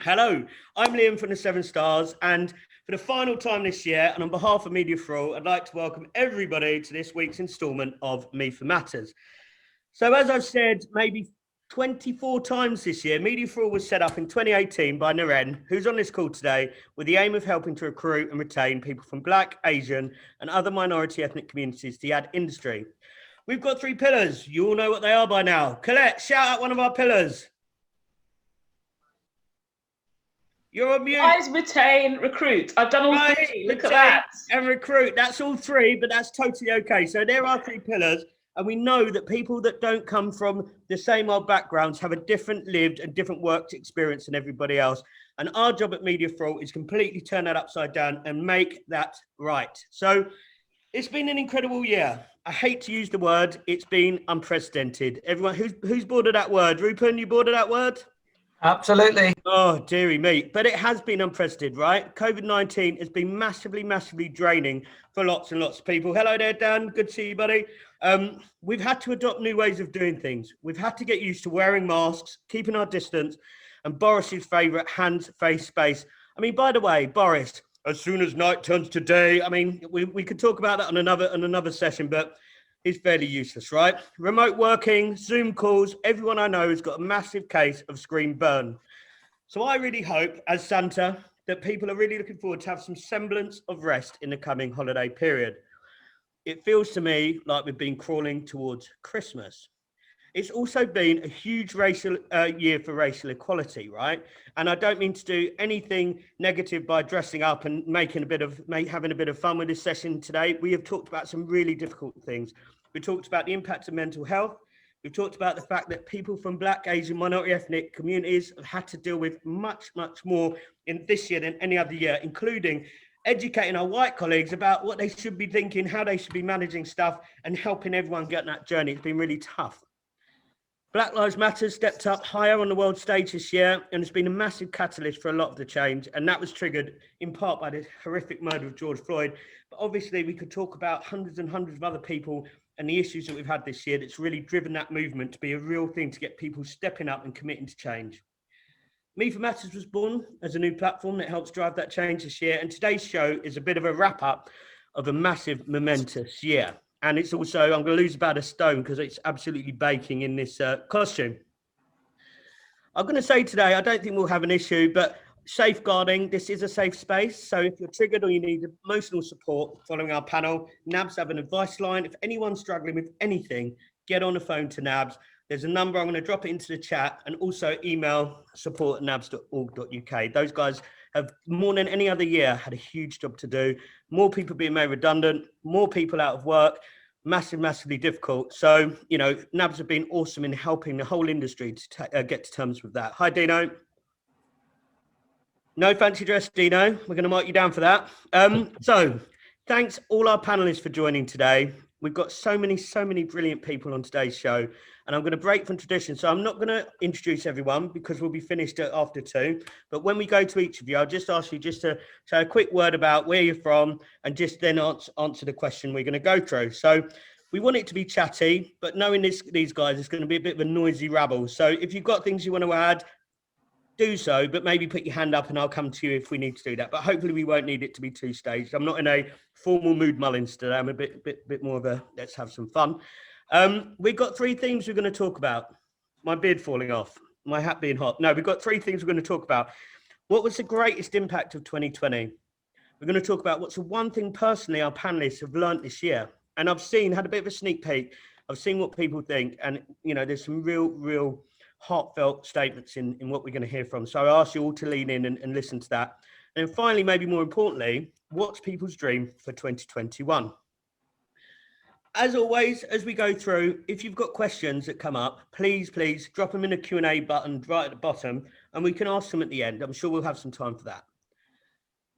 Hello, I'm Liam from the Seven Stars, and for the final time this year, and on behalf of Media for All, I'd like to welcome everybody to this week's instalment of MEFA Matters. So as I've said, maybe 24 times this year, Media for All was set up in 2018 by Naren, who's on this call today, with the aim of helping to recruit and retain people from Black, Asian, and other minority ethnic communities to the ad industry. We've got three pillars. You all know what they are by now. Collette, shout out one of our pillars. You're on mute. Rise, retain, recruit. I've done all three. Look at that. And recruit. That's all three, but that's totally okay. So there are three pillars. And we know that people that don't come from the same old backgrounds have a different lived and different work experience than everybody else. And our job at Media for All is completely turn that upside down and make that right. So it's been an incredible year. I hate to use the word. It's been unprecedented. Everyone, who's bored of that word? Rupen, you bored of that word? Absolutely. Oh, dearie me. But it has been unprecedented, right? COVID-19 has been massively, massively draining for lots and lots of people. Hello there, Dan. Good to see you, buddy. We've had to adopt new ways of doing things. We've had to get used to wearing masks, keeping our distance, and Boris's favourite hands, face, space. I mean, by the way, Boris, as soon as night turns to day, I mean, we could talk about that on another session, but it's fairly useless, right? Remote working, Zoom calls, everyone I know has got a massive case of screen burn. So I really hope, as Santa, that people are really looking forward to have some semblance of rest in the coming holiday period. It feels to me like we've been crawling towards Christmas. It's also been a huge racial year for racial equality, right? And I don't mean to do anything negative by dressing up and having a bit of fun with this session today. We have talked about some really difficult things. We talked about the impact of mental health. We've talked about the fact that people from Black, Asian, minority ethnic communities have had to deal with much, much more in this year than any other year, including educating our white colleagues about what they should be thinking, how they should be managing stuff, and helping everyone get on that journey. It's been really tough. Black Lives Matter stepped up higher on the world stage this year and has been a massive catalyst for a lot of the change. And that was triggered in part by the horrific murder of George Floyd. But obviously we could talk about hundreds and hundreds of other people and the issues that we've had this year that's really driven that movement to be a real thing to get people stepping up and committing to change. MEFA Matters was born as a new platform that helps drive that change this year. And today's show is a bit of a wrap up of a massive, momentous year. And it's also, I'm going to lose about a stone because it's absolutely baking in this costume. I'm going to say today, I don't think we'll have an issue, but safeguarding, this is a safe space. So if you're triggered or you need emotional support following our panel, NABS have an advice line. If anyone's struggling with anything, get on the phone to NABS. There's a number, I'm going to drop it into the chat, and also email support@nabs.org.uk. Those guys have, more than any other year, had a huge job to do. More people being made redundant, more people out of work, massively difficult. So, you know, NABS have been awesome in helping the whole industry to get to terms with that. Hi, Dino. No fancy dress, Dino. We're going to mark you down for that. So thanks all our panelists for joining today. We've got so many brilliant people on today's show, and I'm going to break from tradition. So I'm not going to introduce everyone because we'll be finished after 2. But when we go to each of you, I'll just ask you just to say a quick word about where you're from and just then answer the question we're going to go through. So we want it to be chatty, but knowing these guys, it's going to be a bit of a noisy rabble. So if you've got things you want to add, do so, but maybe put your hand up and I'll come to you if we need to do that. But hopefully we won't need it to be 2-staged. I'm not in a formal mood, Mullins, today. I'm a bit more of a let's have some fun. We've got 3 themes we're going to talk about. My beard falling off, my hat being hot. No, we've got 3 things we're going to talk about. What was the greatest impact of 2020? We're going to talk about what's the one thing personally our panelists have learned this year. And I've had a bit of a sneak peek. I've seen what people think, and you know, there's some real heartfelt statements in what we're going to hear from. So I ask you all to lean in and listen to that. And then finally, maybe more importantly, what's people's dream for 2021? As always, as we go through, if you've got questions that come up, please drop them in the Q&A button right at the bottom, and we can ask them at the end. I'm sure we'll have some time for that.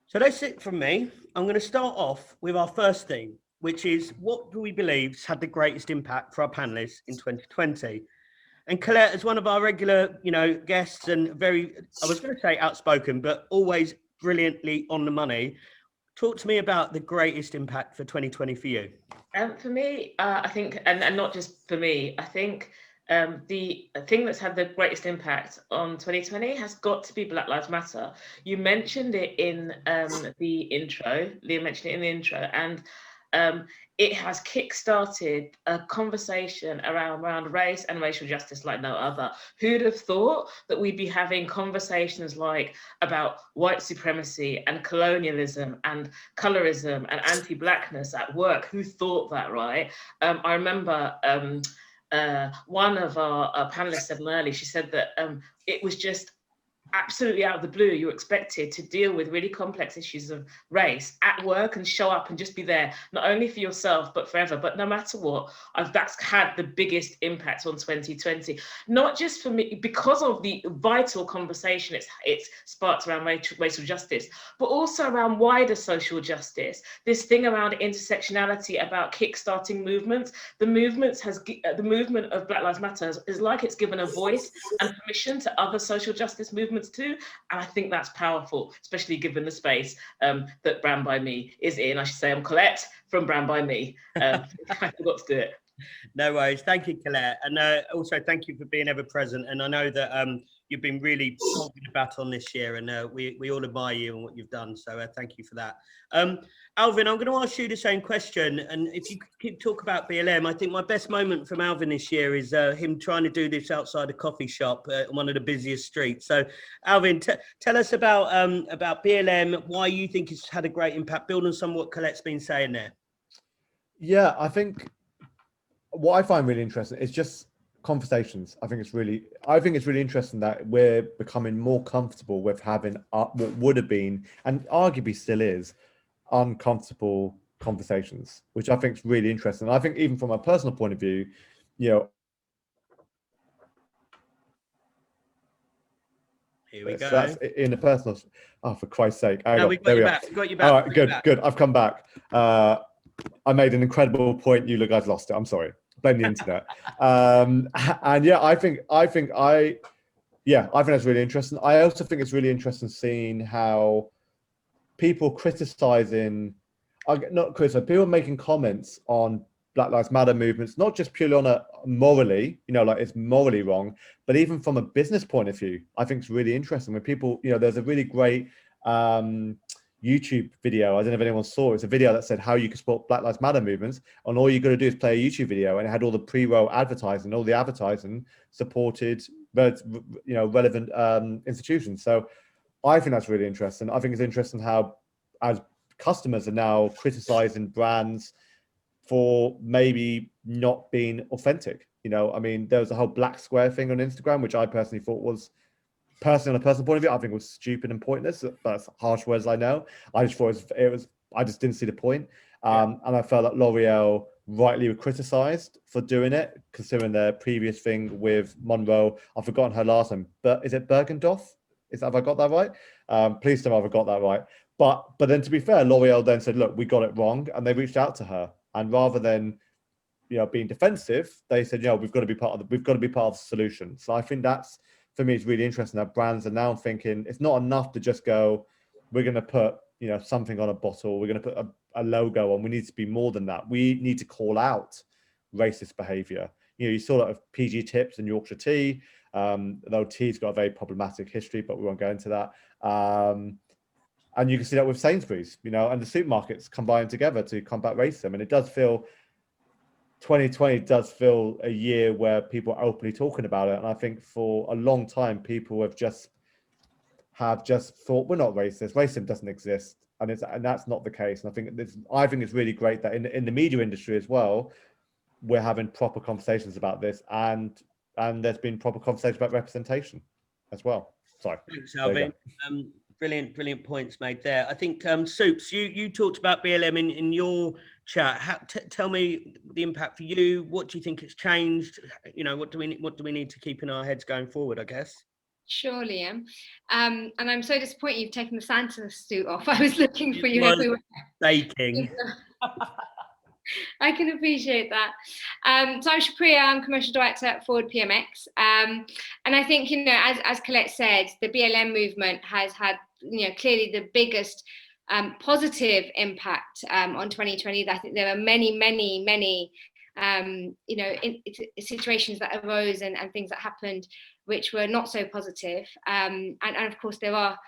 So that's it from me. I'm going to start off with our first theme, which is what do we believe has had the greatest impact for our panelists in 2020? And Collette, as one of our regular, guests and very, I was going to say outspoken, but always brilliantly on the money, talk to me about the greatest impact for 2020 for you. For me, I think, and not just for me, I think the thing that's had the greatest impact on 2020 has got to be Black Lives Matter. You mentioned it in the intro, Leah mentioned it in the intro, and it has kick-started a conversation around race and racial justice like no other. Who'd have thought that we'd be having conversations like about white supremacy and colonialism and colorism and anti-blackness at work? Who thought that, right? I remember one of our panelists said earlier, she said that it was just absolutely out of the blue. You were expected to deal with really complex issues of race at work and show up and just be there, not only for yourself, but forever. But no matter what, that's had the biggest impact on 2020, not just for me, because of the vital conversation it's sparked around racial justice, but also around wider social justice. This thing around intersectionality, about kickstarting movements. The movement of Black Lives Matter is like it's given a voice and permission to other social justice movements too, and I think that's powerful, especially given the space that Brand by Me is in. I should say I'm Collette from Brand by Me. I forgot to do it. No worries. Thank you, Collette, and also thank you for being ever present. And I know that you've been really holding the baton this year, and we all admire you and what you've done. So thank you for that. Alvin, I'm going to ask you the same question, and if you could keep talk about BLM, I think my best moment from Alvin this year is him trying to do this outside a coffee shop on one of the busiest streets. So, Alvin, tell us about BLM, why you think it's had a great impact, building on some of what Colette's been saying there. Yeah, I think what I find really interesting is just conversations. I think it's really interesting that we're becoming more comfortable with having what would have been, and arguably still is, uncomfortable conversations, which I think is really interesting. I think even from a personal point of view, you know, here we go. So that's in a personal. Oh, for Christ's sake! No, we got you back. Got you back. All right, good. I've come back. I made an incredible point. You guys lost it. I'm sorry. Blame the internet. And yeah, I think that's really interesting. I also think it's really interesting seeing how people people making comments on Black Lives Matter movements, not just purely on a morally, like it's morally wrong, but even from a business point of view. I think it's really interesting when people, there's a really great YouTube video. I don't know if anyone saw it. It's a video that said how you can support Black Lives Matter movements, and all you got to do is play a YouTube video, and it had all the pre-roll advertising. All the advertising supported, relevant institutions. So I think that's really interesting. I think it's interesting how, as customers are now criticizing brands for maybe not being authentic. I mean, there was a whole black square thing on Instagram, which I personally thought was, on a personal point of view, I think was stupid and pointless. That's harsh words, I know. I just thought I just didn't see the point. And I felt that L'Oreal rightly were criticized for doing it, considering their previous thing with Monroe. I've forgotten her last name, but is it Bergendorf? Have I got that right? Please tell me I've got that right. But then, to be fair, L'Oreal then said, look, we got it wrong, and they reached out to her. And rather than being defensive, they said, we've got to be part of the solution. So I think that's, for me, it's really interesting that brands are now thinking it's not enough to just go, we're going to put something on a bottle, we're going to put a logo on. We need to be more than that. We need to call out racist behavior. You saw that of PG Tips and Yorkshire Tea, though tea's got a very problematic history, but we won't go into that. And you can see that with Sainsbury's, and the supermarkets combined together to combat racism. And it does feel, 2020 does feel a year where people are openly talking about it. And I think for a long time, people have just thought, we're not racist. Racism doesn't exist. And that's not the case. And I think it's really great that in the media industry as well, we're having proper conversations about this, and there's been proper conversations about representation as well. Sorry. Thanks, Alvin. Brilliant points made there. I think Soups, you talked about BLM in your chat. Tell me the impact for you. What do you think it's changed? What do we need to keep in our heads going forward, I guess? Sure, Liam. And I'm so disappointed you've taken the Santa suit off. I was looking for you everywhere. Baking. I can appreciate that. So I'm Supriya, I'm Commercial Director at ForwardPMX. And I think, as Collette said, the BLM movement has had, clearly the biggest positive impact on 2020. I think there are many you know, in situations that arose and things that happened which were not so positive. And of course, there are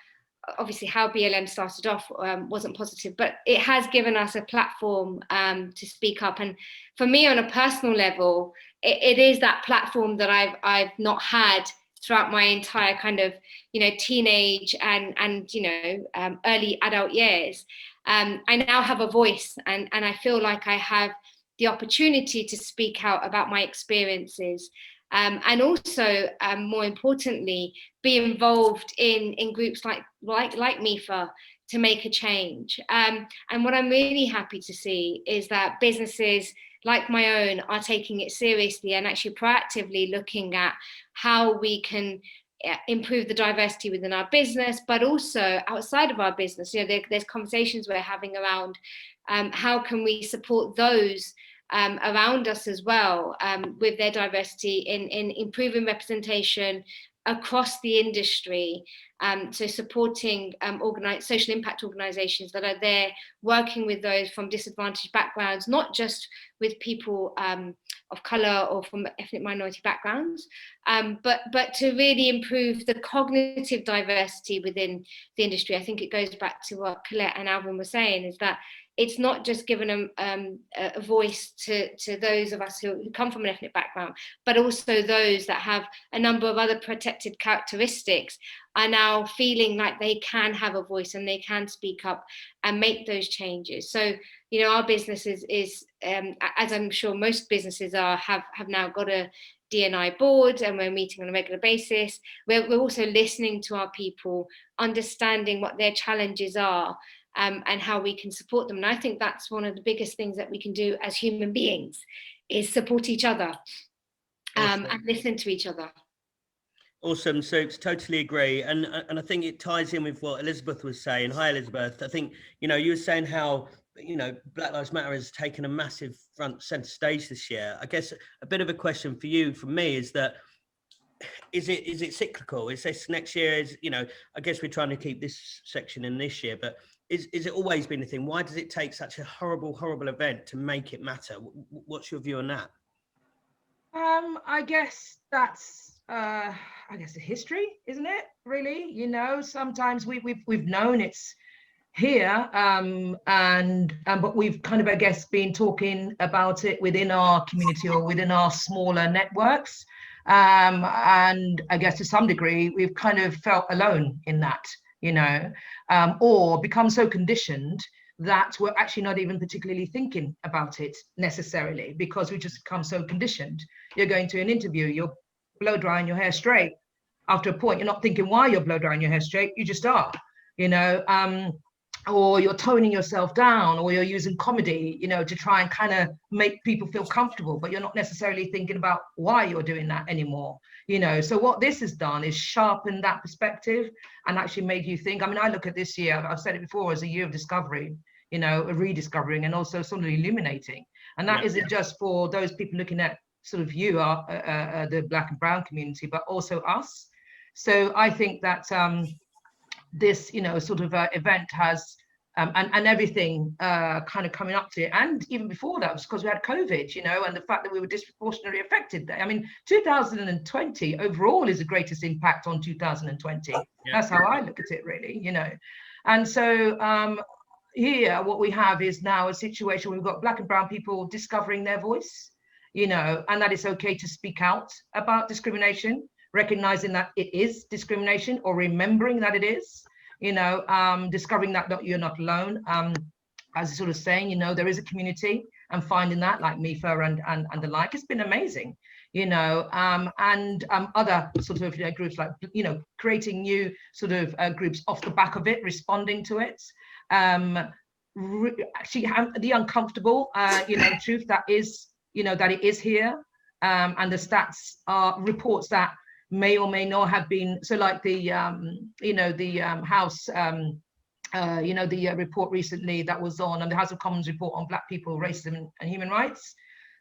obviously how BLM started off wasn't positive, but it has given us a platform to speak up. And for me, on a personal level, it is that platform that I've not had throughout my entire kind of, you know, teenage and you know, early adult years. I now have a voice, and I feel like I have the opportunity to speak out about my experiences. And also, more importantly, be involved in groups like MEFA to make a change. And what I'm really happy to see is that businesses like my own are taking it seriously and actually proactively looking at how we can improve the diversity within our business, but also outside of our business. You know, there's conversations we're having around how can we support those around us as well, with their diversity in improving representation across the industry. So supporting social impact organizations that are there working with those from disadvantaged backgrounds, not just with people of color or from ethnic minority backgrounds, but to really improve the cognitive diversity within the industry. I think it goes back to what Collette and Alvin were saying, is that it's not just giving a voice to those of us who come from an ethnic background, but also those that have a number of other protected characteristics are now feeling like they can have a voice and they can speak up and make those changes. So, you know, our business is as I'm sure most businesses have now got a D&I board, and we're meeting on a regular basis. We're also listening to our people, understanding what their challenges are, and how we can support them. And I think that's one of the biggest things that we can do as human beings, is support each other, and listen to each other. Awesome, Supes, totally agree. And I think it ties in with what Elizabeth was saying. Hi, Elizabeth. I think, you know, you were saying how, you know, Black Lives Matter has taken a massive front center stage this year. I guess a bit of a question for you, from me, is that, is it cyclical? Is this next year, is, you know, I guess we're trying to keep this section in this year, but is it always been a thing? Why does it take such a horrible event to make it matter? What's your view on that? I guess that's a history, isn't it? Really, you know, sometimes we've known it's here, but we've kind of, I guess, been talking about it within our community or within our smaller networks, and I guess to some degree we've kind of felt alone in that, you know, or become so conditioned that we're actually not even particularly thinking about it necessarily, because we just become so conditioned. You're going to an interview, you're blow drying your hair straight. After a point, you're not thinking why you're blow drying your hair straight, you just are, you know, or you're toning yourself down, or you're using comedy, you know, to try and kind of make people feel comfortable, but you're not necessarily thinking about why you're doing that anymore, you know. So what this has done is sharpen that perspective and actually made you think. I mean, I look at this year, I've said it before, as a year of discovery, you know, a rediscovering, and also sort of illuminating. And that isn't just for those people looking at sort of you, the Black and Brown community, but also us. So I think that this, you know, sort of event has, and everything kind of coming up to it, and even before that was because we had COVID, you know, and the fact that we were disproportionately affected there. I mean, 2020 overall is the greatest impact on 2020. That's how I look at it, really, you know. And so here, what we have is now a situation where we've got Black and Brown people discovering their voice, you know, and that it's okay to speak out about discrimination, recognizing that it is discrimination, or remembering that it is, you know, discovering that you're not alone, as sort of saying, you know, there is a community, and finding that, like MEFA and the like. It's been amazing, you know, and other sort of, you know, groups like, you know, creating new sort of groups off the back of it, responding to it. Actually the uncomfortable, you know, truth that is, you know, that it is here, and the stats are reports that may or may not have been, so like the you know, the House, you know, the report recently that was on, and the House of Commons report on Black people, racism and human rights,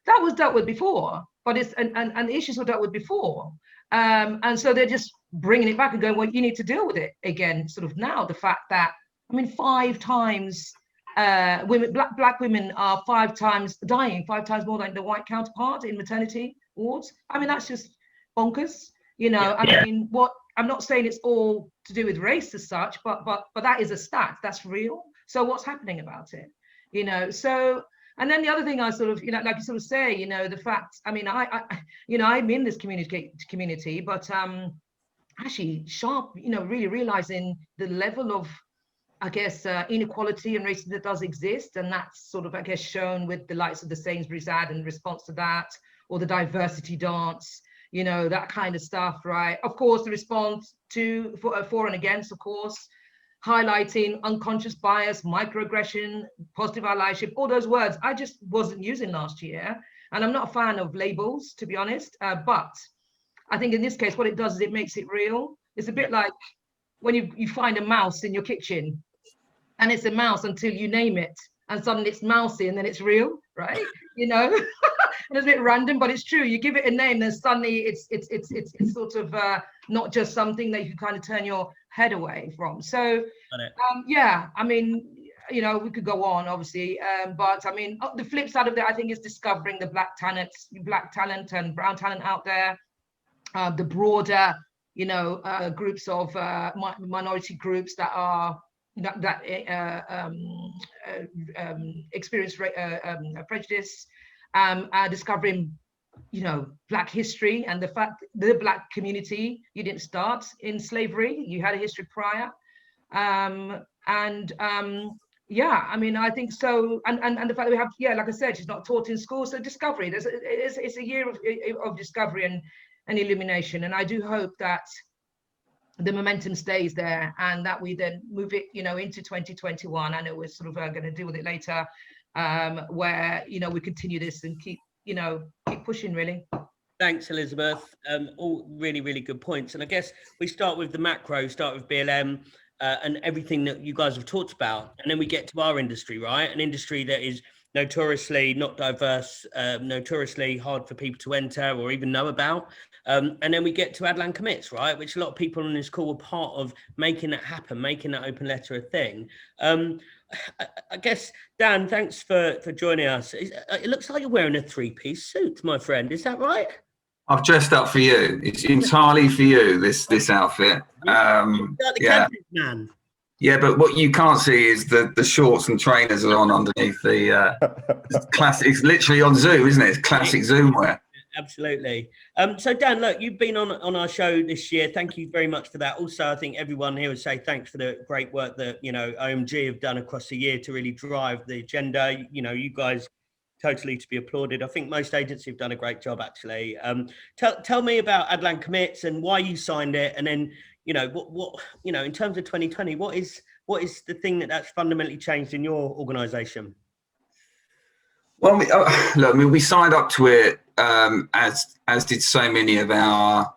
that was dealt with before, but it's and the issues were dealt with before, and so they're just bringing it back and going, well, you need to deal with it again, sort of now. The fact that, I mean, 5 times black women are 5 times more than the white counterpart in maternity wards. I mean, that's just bonkers. You know, I mean, what I'm not saying it's all to do with race as such, but that is a stat that's real. So what's happening about it? You know, so. And then the other thing I sort of, you know, like you sort of say, you know, the fact, I mean, I'm in this community, but actually sharp, you know, really realizing the level of, I guess, inequality and racism that does exist. And that's sort of, I guess, shown with the likes of the Sainsbury's ad in response to that, or the diversity dance, you know, that kind of stuff, right? Of course, the response to for and against, of course, highlighting unconscious bias, microaggression, positive allyship, all those words I just wasn't using last year. And I'm not a fan of labels, to be honest. But I think in this case, what it does is it makes it real. It's a bit like when you find a mouse in your kitchen, and it's a mouse until you name it, and suddenly it's mousy, and then it's real, right? You know, and it's a bit random, but it's true. You give it a name, then suddenly it's sort of not just something that you can kind of turn your head away from. So yeah, I mean, you know, we could go on, obviously, but I mean, the flip side of that, I think, is discovering the black talent and brown talent out there, the broader, you know, groups of minority groups that are experience prejudice, discovering, you know, Black history and the fact the Black community, you didn't start in slavery, you had a history prior. Yeah, I mean, I think so, and the fact that we have, yeah, like I said, she's not taught in school, so discovery. It's a year of discovery and illumination, and I do hope that the momentum stays there, and that we then move it, you know, into 2021. I know we're sort of going to deal with it later, where, you know, we continue this and keep pushing, really. Thanks, Elizabeth. All really, really good points. And I guess we start with the macro, start with BLM and everything that you guys have talked about. And then we get to our industry, right? An industry that is notoriously not diverse, notoriously hard for people to enter or even know about. And then we get to Addai Commits, right? Which a lot of people on this call were part of making that happen, making that open letter a thing. I guess, Dan, thanks for joining us. It looks like you're wearing a 3-piece suit, my friend. Is that right? I've dressed up for you. It's entirely for you, this outfit. Yeah. Man. Yeah, but what you can't see is the shorts and trainers are on underneath the classic. It's literally on Zoom, isn't it? It's classic Zoom wear. Absolutely. So Dan, look, you've been on our show this year. Thank you very much for that. Also, I think everyone here would say thanks for the great work that, you know, OMG have done across the year to really drive the agenda. You know, you guys totally to be applauded. I think most agencies have done a great job, actually. Tell me about Addai Commits and why you signed it, and then, you know, what you know, in terms of 2020, what is the thing that's fundamentally changed in your organisation? Well, look, I mean, we signed up to it as did so many of our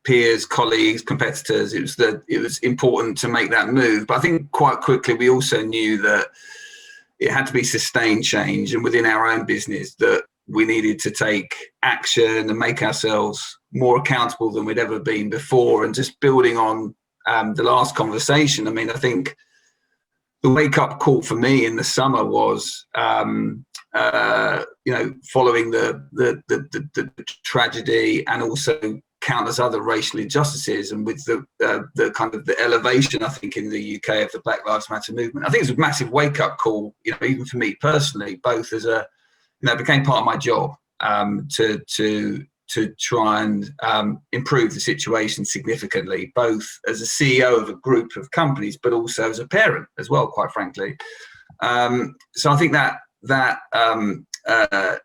peers, colleagues, competitors. It was important to make that move, but I think quite quickly we also knew that it had to be sustained change, and within our own business that we needed to take action and make ourselves more accountable than we'd ever been before. And just building on the last conversation, I mean, I think the wake-up call for me in the summer was, you know, following the tragedy and also countless other racial injustices, and with the kind of the elevation, I think, in the UK of the Black Lives Matter movement. I think it's a massive wake-up call, you know, even for me personally, both as a, you know, it became part of my job to try and improve the situation significantly, both as a CEO of a group of companies, but also as a parent as well, quite frankly. So I think that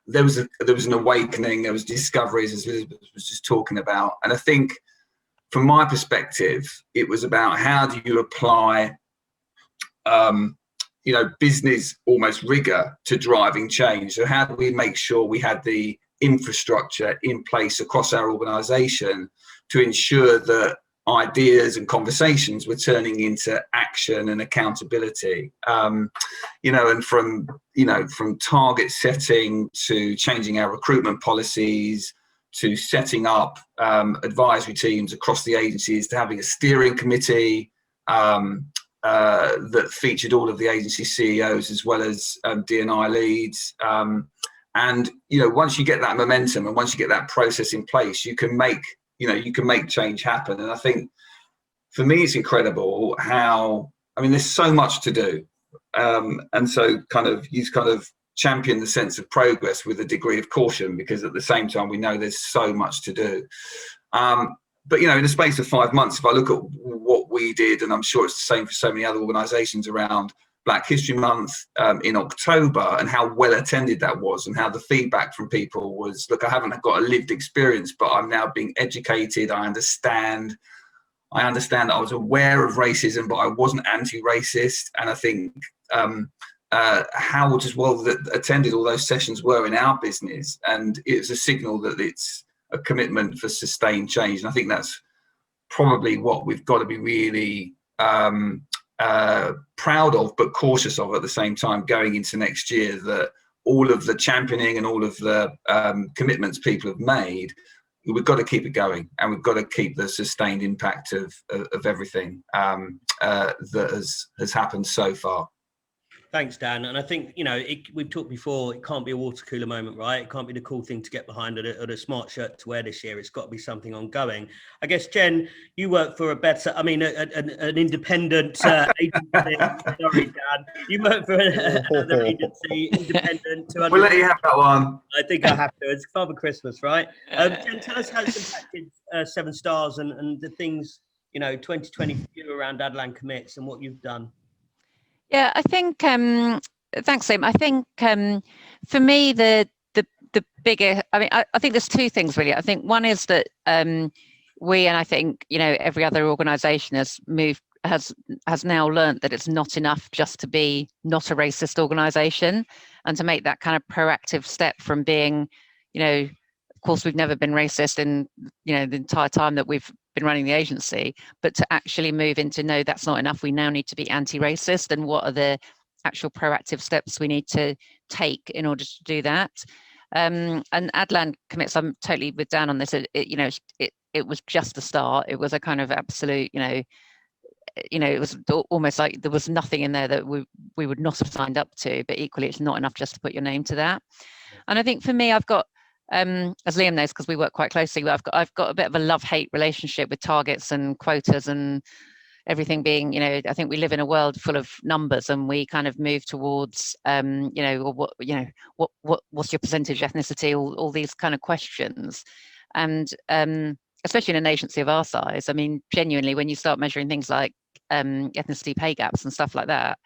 there was an awakening, there was discoveries, as Elizabeth was just talking about. And I think from my perspective, it was about how do you apply, you know, business almost rigor to driving change. So how do we make sure we had the infrastructure in place across our organization to ensure that ideas and conversations were turning into action and accountability, you know, and from target setting to changing our recruitment policies to setting up advisory teams across the agencies to having a steering committee, that featured all of the agency CEOs as well as D&I leads. And once you get that momentum and once you get that process in place, you can make change happen. And I think for me, it's incredible how, there's so much to do. And so you champion the sense of progress with a degree of caution, because at the same time, we know there's so much to do. But, in the space of 5 months, if I look at what we did, and I'm sure it's the same for so many other organisations around Black History Month in October, and how well attended that was, and how the feedback from people was, look, I haven't got a lived experience, but I'm now being educated. I understand that I was aware of racism, but I wasn't anti-racist. And I think how just well that attended all those sessions were in our business. And it's a signal that it's a commitment for sustained change. And I think that's probably what we've got to be really proud of, but cautious of at the same time going into next year, that all of the championing and all of the commitments people have made, we've got to keep it going, and we've got to keep the sustained impact of everything that has happened so far. Thanks, Dan. And I think, we've talked before, it can't be a water cooler moment, right? It can't be the cool thing to get behind or a smart shirt to wear this year. It's got to be something ongoing. I guess, Jen, you work for an independent agency. Sorry, Dan. You work for another agency, independent. We'll let you have that one. I think I have to. It's Father Christmas, right? Jen, tell us how it's impacted 7 Stars and the things, 2020 around Addai commits and what you've done. Yeah, I think, thanks, Sam. I think for me, the bigger, I think there's 2 things really. I think one is that we, and I think, every other organisation has now learnt that it's not enough just to be not a racist organisation, and to make that kind of proactive step from being, of course, we've never been racist in, the entire time that we've been running the agency, but to actually move into, no, that's not enough. We now need to be anti-racist, and what are the actual proactive steps we need to take in order to do that? And Addai commits, I'm totally with Dan on this. It was just the start. It was a kind of absolute, it was almost like there was nothing in there that we would not have signed up to, but equally it's not enough just to put your name to that. And I think for me, I've got, as Liam knows, because we work quite closely, I've got a bit of a love-hate relationship with targets and quotas and everything being, I think we live in a world full of numbers, and we kind of move towards, what's your percentage ethnicity, all these kind of questions. And especially in an agency of our size, genuinely, when you start measuring things like ethnicity pay gaps and stuff like that,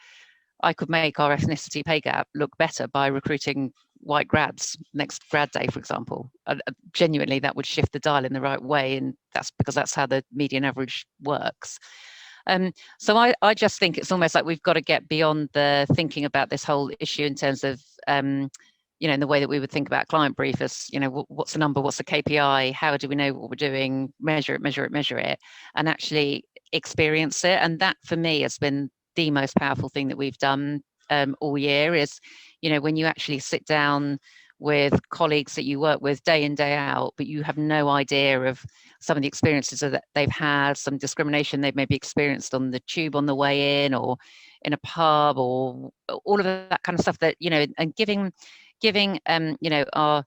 I could make our ethnicity pay gap look better by recruiting white grads next grad day, for example. Genuinely, that would shift the dial in the right way, and that's because that's how the median average works. So I just think it's almost like we've got to get beyond the thinking about this whole issue in terms of, in the way that we would think about client brief as, what's the number, what's the KPI, how do we know what we're doing, measure it, and actually experience it. And that for me has been the most powerful thing that we've done all year is, when you actually sit down with colleagues that you work with day in, day out, but you have no idea of some of the experiences that they've had, some discrimination they've maybe experienced on the tube on the way in, or in a pub, or all of that kind of stuff that, and giving our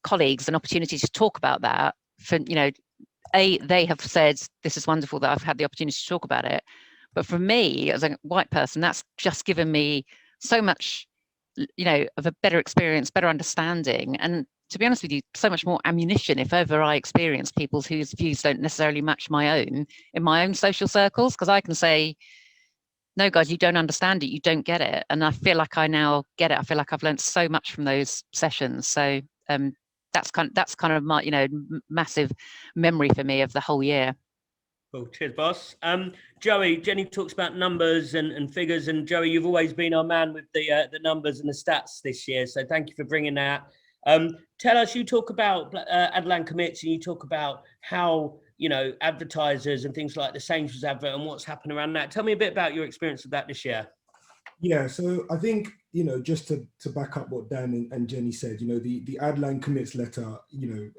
colleagues an opportunity to talk about that. For, they have said, this is wonderful that I've had the opportunity to talk about it. But for me, as a white person, that's just given me so much, of a better experience, better understanding. And to be honest with you, so much more ammunition if ever I experience people whose views don't necessarily match my own in my own social circles, because I can say, no, guys, you don't understand it. You don't get it. And I feel like I now get it. I feel like I've learned so much from those sessions. So that's kind of my, massive memory for me of the whole year. Cool. Cheers, boss. Jenny talks about numbers and figures, and Joey, you've always been our man with the numbers and the stats this year, so thank you for bringing that. Tell us, you talk about Addai commits, and you talk about how, advertisers and things like the Sainsbury's advert and what's happened around that. Tell me a bit about your experience of that this year. Yeah, so I think, just to back up what Dan and Jenny said, the Addai commits letter,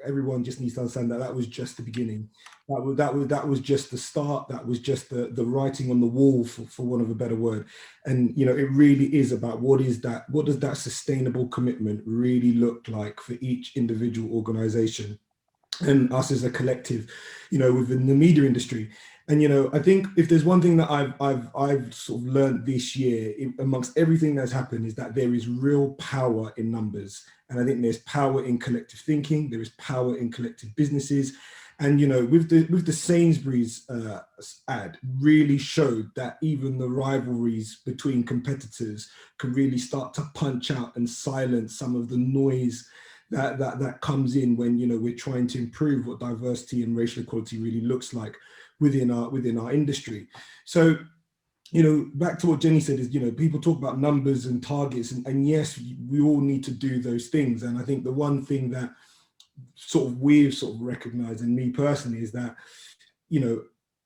everyone just needs to understand that was just the beginning. That was just the start. That was just the writing on the wall, for want of a better word. And, it really is about what does that sustainable commitment really look like for each individual organization and us as a collective, within the media industry. And, I think if there's one thing that I've sort of learned this year amongst everything that's happened is that there is real power in numbers. And I think there's power in collective thinking. There is power in collective businesses. And, with the Sainsbury's ad really showed that even the rivalries between competitors can really start to punch out and silence some of the noise that comes in when, we're trying to improve what diversity and racial equality really looks like within our industry. So, back to what Jenny said is, people talk about numbers and targets, and yes, we all need to do those things. And I think the one thing that we've recognized, and me personally, is that,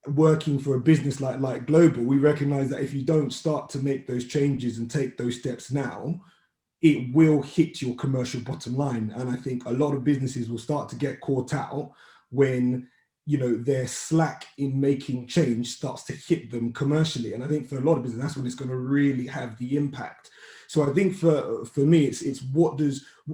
working for a business like Global, we recognize that if you don't start to make those changes and take those steps now, it will hit your commercial bottom line. And I think a lot of businesses will start to get caught out when their slack in making change starts to hit them commercially. And I think for a lot of business, that's when it's going to really have the impact. So I think for me, it's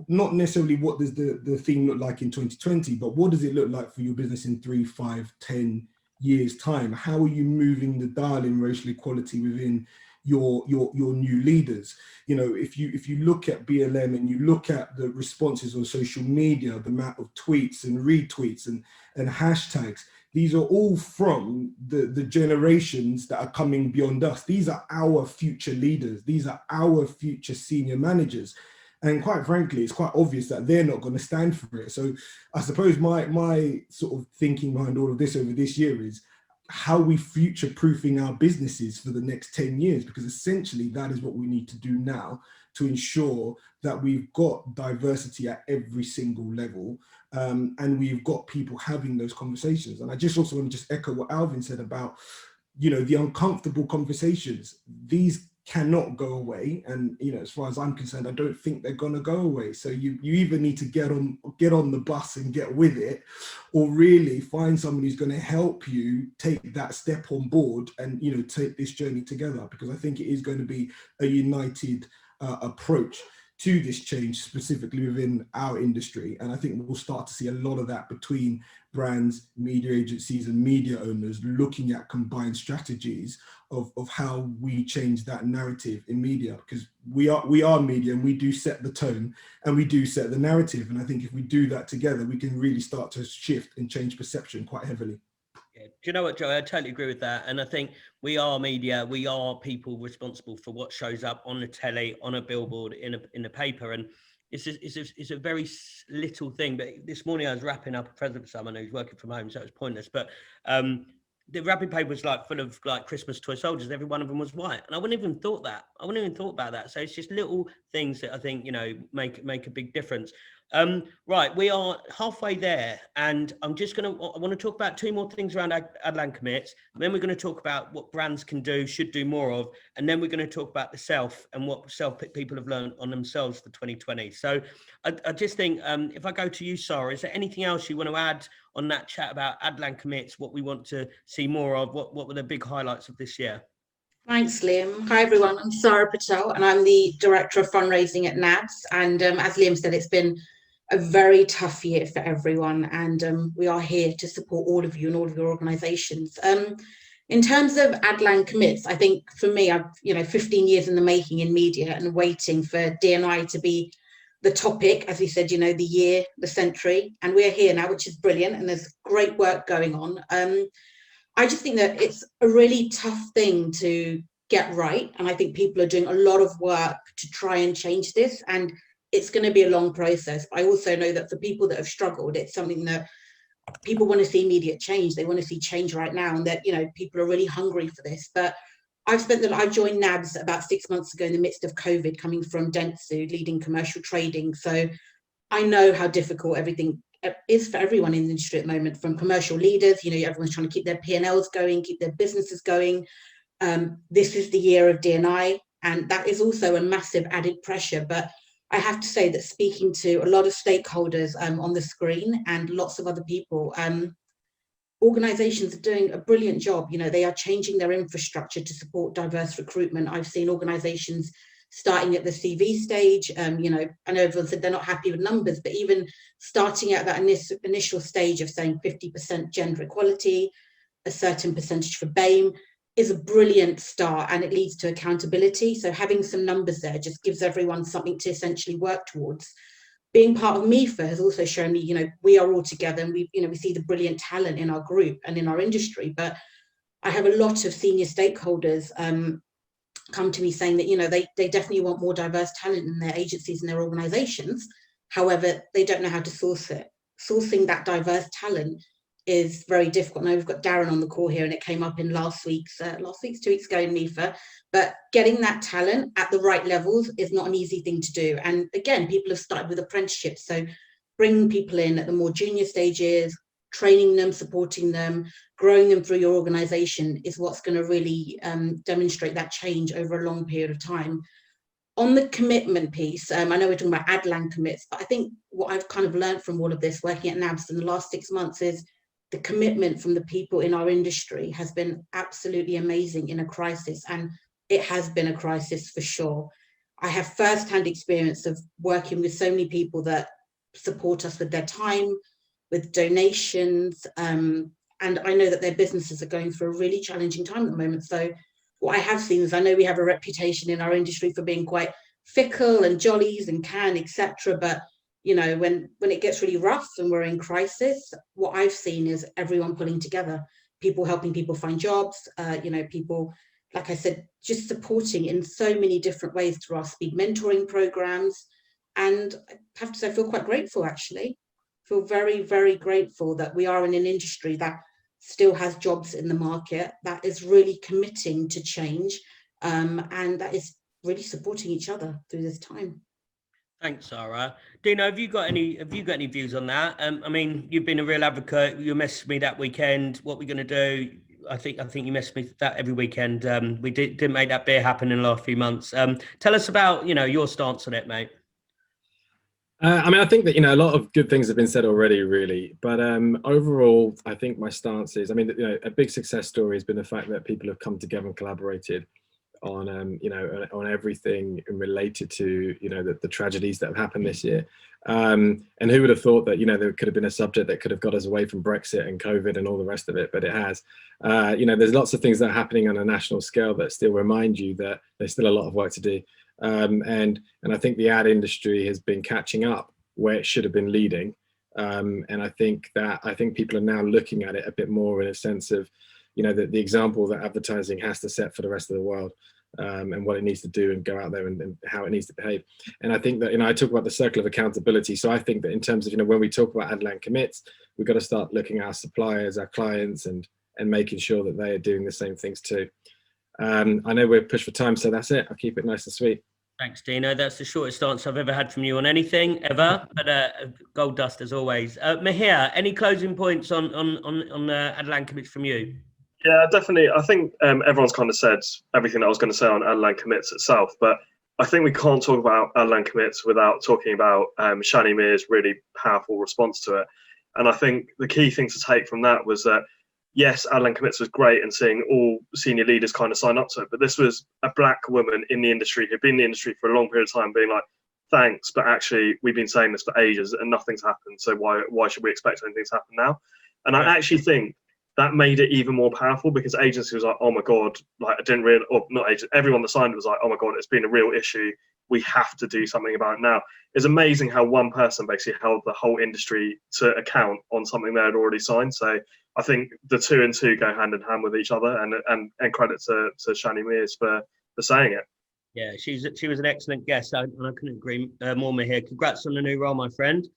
not necessarily what does the thing look like in 2020, but what does it look like for your business in 3, 5, 10 years time? How are you moving the dial in racial equality within your new leaders? If you look at BLM and you look at the responses on social media, the amount of tweets and retweets and hashtags, these are all from the generations that are coming beyond us. These are our future leaders. These are our future senior managers. And quite frankly, it's quite obvious that they're not going to stand for it. So I suppose my sort of thinking behind all of this over this year is, how are we future-proofing our businesses for the next 10 years? Because essentially that is what we need to do now to ensure that we've got diversity at every single level, and we've got people having those conversations. And I just also want to just echo what Alvin said about, the uncomfortable conversations. These cannot go away, and as far as I'm concerned, I don't think they're going to go away. So you either need to get on the bus and get with it, or really find someone who's going to help you take that step on board and take this journey together, because I think it is going to be a united approach to this change, specifically within our industry. And I think we'll start to see a lot of that between brands, media agencies and media owners looking at combined strategies of how we change that narrative in media, because we are media and we do set the tone and we do set the narrative. And I think if we do that together, we can really start to shift and change perception quite heavily. Yeah. Do you know what, Joe? I totally agree with that. And I think we are media. We are people responsible for what shows up on the telly, on a billboard, in a paper. And it's a very little thing. But this morning I was wrapping up a present for someone who's working from home, so it was pointless. But the wrapping paper was full of Christmas toy soldiers. Every one of them was white, and I wouldn't even thought about that. So it's just little things that I think make a big difference. Right, we are halfway there, and I want to talk about two more things around Addai commits. Then we're going to talk about what brands can do, should do more of, and then we're going to talk about the self and what self people have learned on themselves for 2020. So I just think if I go to you, Sara, is there anything else you want to add on that chat about Addai commits, what we want to see more of, what were the big highlights of this year? Thanks, Liam. Hi, everyone. I'm Sara Patel, and I'm the Director of Fundraising at NABS. And as Liam said, it's been a very tough year for everyone, and we are here to support all of you and all of your organisations. In terms of Addai commits, I think for me, I've 15 years in the making in media and waiting for D&I to be the topic, as we said, the year, the century, and we're here now, which is brilliant, and there's great work going on. I just think that it's a really tough thing to get right, and I think people are doing a lot of work to try and change this, and it's going to be a long process. I also know that for people that have struggled, it's something that people want to see immediate change. They want to see change right now, and that people are really hungry for this. But I joined NABS about 6 months ago in the midst of COVID, coming from Dentsu, leading commercial trading. So I know how difficult everything is for everyone in the industry at the moment, from commercial leaders. Everyone's trying to keep their P&Ls going, keep their businesses going. This is the year of D&I. And that is also a massive added pressure. But I have to say that speaking to a lot of stakeholders on the screen and lots of other people, organizations are doing a brilliant job. They are changing their infrastructure to support diverse recruitment. I've seen organizations starting at the CV stage. I know everyone said they're not happy with numbers, but even starting at that initial stage of saying 50% gender equality, a certain percentage for BAME, is a brilliant start, and it leads to accountability. So having some numbers there just gives everyone something to essentially work towards. Being part of MEFA has also shown me, we are all together, and we see the brilliant talent in our group and in our industry. But I have a lot of senior stakeholders come to me saying that, they definitely want more diverse talent in their agencies and their organizations. However, they don't know how to source it. Sourcing that diverse talent is very difficult. Now we've got Daren on the call here, and it came up in 2 weeks ago in MEFA. But getting that talent at the right levels is not an easy thing to do. And again, people have started with apprenticeships. So bringing people in at the more junior stages, training them, supporting them, growing them through your organization is what's going to really demonstrate that change over a long period of time. On the commitment piece, I know we're talking about Adlan commits, but I think what I've kind of learned from all of this working at NABS in the last 6 months is the commitment from the people in our industry has been absolutely amazing in a crisis, and it has been a crisis for sure. I have first-hand experience of working with so many people that support us with their time, with donations, and I know that their businesses are going through a really challenging time at the moment. So what I have seen is, I know we have a reputation in our industry for being quite fickle and jollies and etc. But when it gets really rough and we're in crisis, what I've seen is everyone pulling together, people helping people find jobs, people, like I said, just supporting in so many different ways through our speed mentoring programs. And I have to say, I feel quite grateful, actually. I feel very, very grateful that we are in an industry that still has jobs in the market, that is really committing to change, and that is really supporting each other through this time. Thanks, Sara. Dino, have you got any views on that? I mean, you've been a real advocate. You messaged me that weekend. What we're going to do? I think you messaged me that every weekend. We didn't make that beer happen in the last few months. Tell us about your stance on it, mate. I think that a lot of good things have been said already, really. But overall, I think my stance is, a big success story has been the fact that people have come together and collaborated on on everything related to the tragedies that have happened this year, and who would have thought that there could have been a subject that could have got us away from Brexit and COVID and all the rest of it, but it has. There's lots of things that are happening on a national scale that still remind you that there's still a lot of work to do, and I think the ad industry has been catching up where it should have been leading, and I think people are now looking at it a bit more in a sense of the example that advertising has to set for the rest of the world, and what it needs to do and go out there and how it needs to behave. And I think that, I talk about the circle of accountability. So I think that in terms of, when we talk about Adlan commits, we've got to start looking at our suppliers, our clients, and making sure that they are doing the same things too. I know we're pushed for time, so that's it. I'll keep it nice and sweet. Thanks, Dino. That's the shortest answer I've ever had from you on anything ever, but gold dust as always. Mihir, any closing points on Adlan commits from you? Yeah, definitely. I think everyone's kind of said everything I was going to say on Adlan commits itself, but I think we can't talk about Adlan commits without talking about Shani Mir's really powerful response to it. And I think the key thing to take from that was that, yes, Adlan commits was great and seeing all senior leaders kind of sign up to it, but this was a black woman in the industry who'd been in the industry for a long period of time being like, thanks, but actually we've been saying this for ages and nothing's happened, so why should we expect anything to happen now? And I actually think that made it even more powerful, because agency was like, oh my God, like I didn't really, or not agency, everyone that signed was like, oh my God, it's been a real issue. We have to do something about it now. It's amazing how one person basically held the whole industry to account on something they had already signed. So I think the 2 and 2 go hand in hand with each other, and credit to Shani Mears for saying it. Yeah, she was an excellent guest, and I couldn't agree more, Mihir. Congrats on the new role, my friend.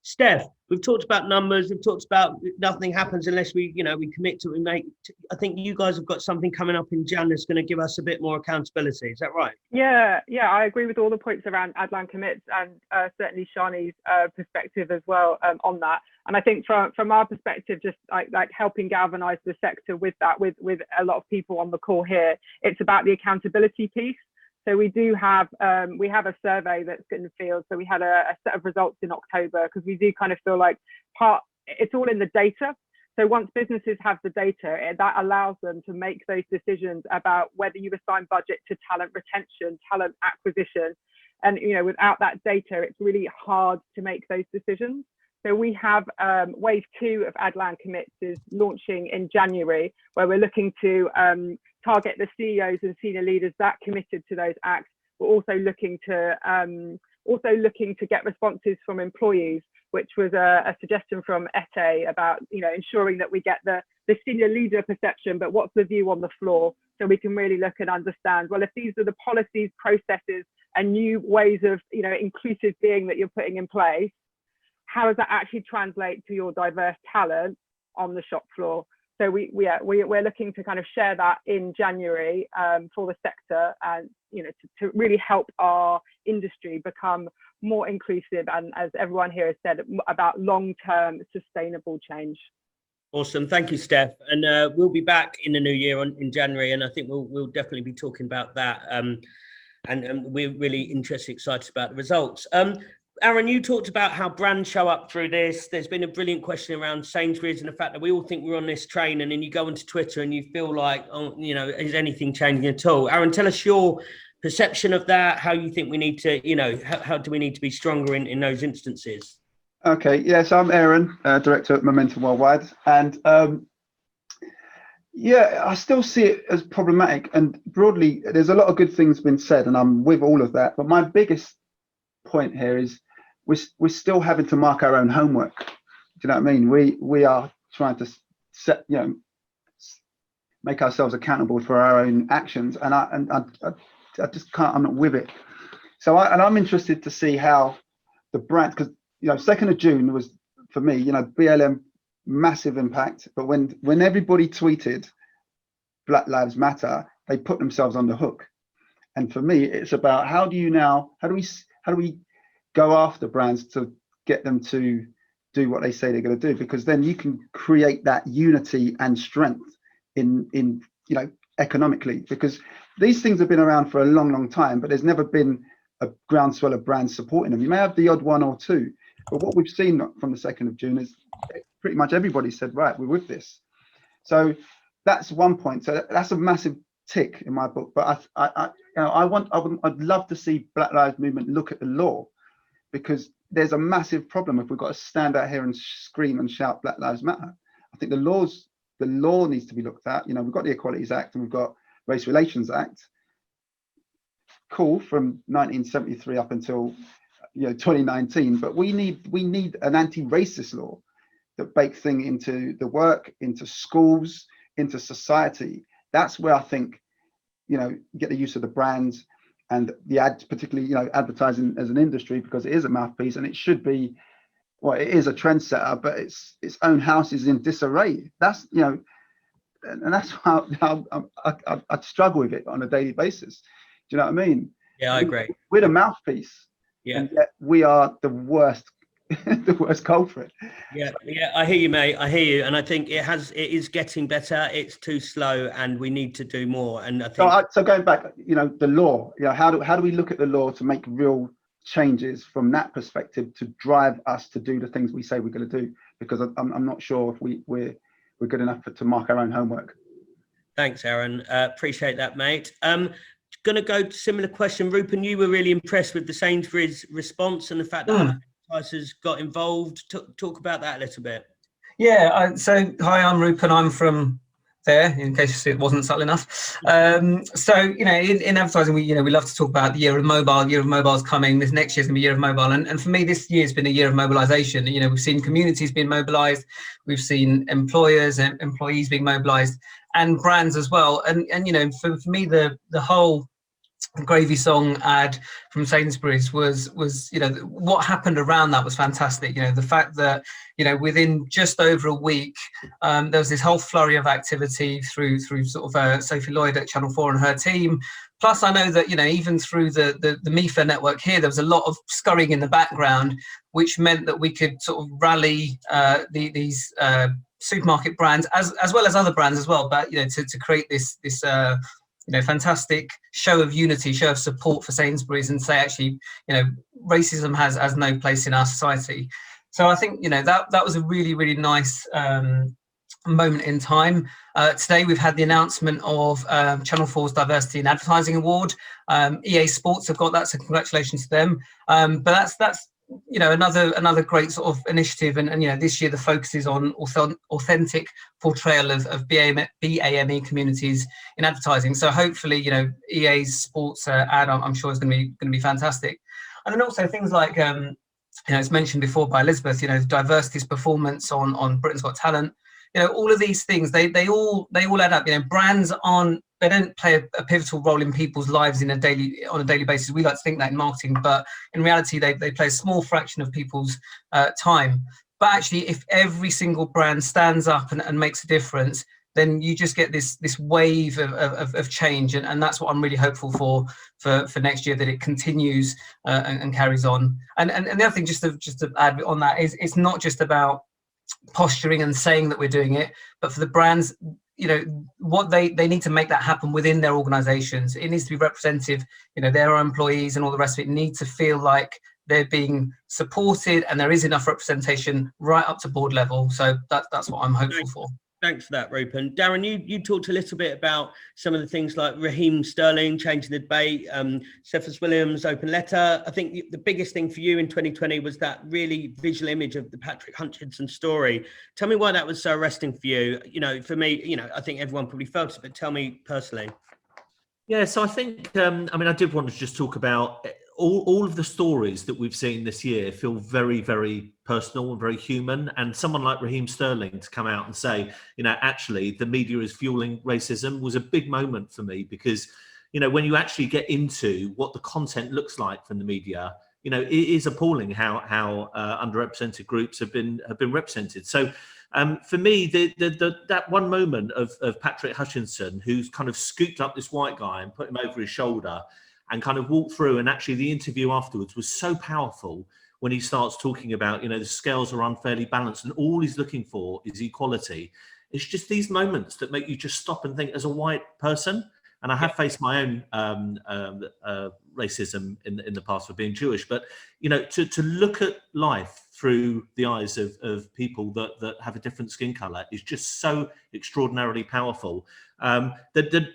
Steph, we've talked about numbers. We've talked about nothing happens unless we commit to it. We make. I think you guys have got something coming up in Jan that's going to give us a bit more accountability. Is that right? Yeah, I agree with all the points around Adlan commits, and certainly Shani's perspective as well on that. And I think from our perspective, just like helping galvanise the sector with that, with a lot of people on the call here, it's about the accountability piece. So we do have a survey that's in the field. So we had a set of results in October, because we do kind of feel like it's all in the data. So once businesses have the data, that allows them to make those decisions about whether you assign budget to talent retention, talent acquisition. And, you know, without that data, it's really hard to make those decisions. So we have wave 2 of Adlan Commits is launching in January, where we're looking to target the CEOs and senior leaders that committed to those acts. We're also looking to get responses from employees, which was a suggestion from Addai about, you know, ensuring that we get the senior leader perception, but what's the view on the floor, so we can really look and understand, well, if these are the policies, processes, and new ways of, you know, inclusive being that you're putting in place, how does that actually translate to your diverse talent on the shop floor? So we're looking to kind of share that in January for the sector, and, you know, to really help our industry become more inclusive, and, as everyone here has said, about long-term sustainable change. Awesome, thank you, Steph. And we'll be back in the new year in January, and I think we'll definitely be talking about that. And we're really interested, excited about the results. Aaron, you talked about how brands show up through this. There's been a brilliant question around Sainsbury's and the fact that we all think we're on this train, and then you go onto Twitter and you feel like, oh, you know, is anything changing at all? Aaron, tell us your perception of that, how you think we need to, you know, how do we need to be stronger in those instances? Okay, yes, I'm Aaron, Director at Momentum Worldwide. And yeah, I still see it as problematic. And broadly, there's a lot of good things been said, and I'm with all of that. But my biggest point here is we're still having to mark our own homework. Do you know what I mean? We are trying to set, you know, make ourselves accountable for our own actions, and I just can't. I'm not with it. So I'm interested to see how the brand, because, you know, 2nd of June was, for me, you know, BLM, massive impact. But when everybody tweeted Black Lives Matter, they put themselves on the hook. And for me, it's about how do we go after brands to get them to do what they say they're going to do, because then you can create that unity and strength in you know, economically, because these things have been around for a long time, but there's never been a groundswell of brands supporting them. You may have the odd one or two, but what we've seen from the 2nd of June is pretty much everybody said, right, we're with this. So that's one point. So that's a massive tick in my book. But I'd love to see Black Lives Movement look at the law, because there's a massive problem if we've got to stand out here and scream and shout Black Lives Matter. I think the law needs to be looked at. You know, we've got the Equalities Act and we've got Race Relations Act. Cool, from 1973 up until, you know, 2019. But we need an anti-racist law that bakes things into the work, into schools, into society. That's where I think, you know, get the use of the brands and the ads, particularly, you know, advertising as an industry, because it is a mouthpiece and it should be, well, it is a trendsetter, but its own house is in disarray. That's, you know, and that's how I struggle with it on a daily basis. Do you know what I mean? Yeah, I agree. We're the mouthpiece, yeah, and yet we are the worst, the worst culprit. Yeah, I hear you, mate. I hear you, and I think it is getting better. It's too slow, and we need to do more. And I think so. Going back, you know, the law. You know, how do we look at the law to make real changes from that perspective to drive us to do the things we say we're going to do? Because I'm not sure if we're good enough to mark our own homework. Thanks, Aaron. Appreciate that, mate. Going to go to similar question. Rupen, you were really impressed with the Sainsbury's response and the fact that advertisers got involved. Talk about that a little bit. Yeah, so hi, I'm Rupen. I'm from there, in case it wasn't subtle enough. So, you know, in advertising, we love to talk about the year of mobile. Year of mobile is coming. This next year's gonna be year of mobile, and for me, this year's been a year of mobilisation. You know, we've seen communities being mobilised, we've seen employers and employees being mobilised, and brands as well. And you know, for me, the whole Gravy Song ad from Sainsbury's was, you know, what happened around that was fantastic. You know, the fact that, you know, within just over a week, there was this whole flurry of activity through sort of Sophie Lloyd at Channel 4 and her team. Plus, I know that, you know, even through the MEFA network here, there was a lot of scurrying in the background, which meant that we could sort of rally these supermarket brands as well as other brands as well, but, you know, to create this fantastic show of unity, show of support for Sainsbury's, and say, actually, racism has no place in our society. So I think, that was a really, really nice moment in time. Today we've had the announcement of Channel 4's Diversity in Advertising Award. EA Sports have got that, so congratulations to them. But that's another great sort of initiative, and this year the focus is on authentic portrayal of BAME communities in advertising. So hopefully, EA's sports ad, I'm sure is going to be fantastic. And then also things like it's mentioned before by Elizabeth, diversity's performance on Britain's Got Talent. All of these things, they all add up. Brands don't play a pivotal role in people's lives on a daily basis. We like to think that in marketing, but in reality, they play a small fraction of people's time. But actually, if every single brand stands up and makes a difference, then you just get this wave of change, and that's what I'm really hopeful for next year, that it continues and carries on. And the other thing, just to add on that, is it's not just about posturing and saying that we're doing it, but for the brands, what they need to make that happen within their organizations. It needs to be representative. Their employees and all the rest of it need to feel like they're being supported, and there is enough representation right up to board level. So that's what I'm hopeful for. Thanks for that, Rupen. Darren, you talked a little bit about some of the things like Raheem Sterling changing the debate, Cephas Williams open letter. I think the biggest thing for you in 2020 was that really visual image of the Patrick Hutchinson story. Tell me why that was so arresting for you. For me, I think everyone probably felt it, but tell me personally. Yeah, so I think, I did want to just talk about all of the stories that we've seen this year feel very, very personal and very human. And someone like Raheem Sterling to come out and say, actually the media is fueling racism was a big moment for me, because, when you actually get into what the content looks like from the media, it is appalling how underrepresented groups have been represented. So for me, that one moment of Patrick Hutchinson, who's kind of scooped up this white guy and put him over his shoulder and kind of walked through, and actually the interview afterwards was so powerful when he starts talking about, the scales are unfairly balanced and all he's looking for is equality. It's just these moments that make you just stop and think, as a white person, and I have faced my own racism in the past for being Jewish, but, to look at life through the eyes of people that have a different skin color is just so extraordinarily powerful. That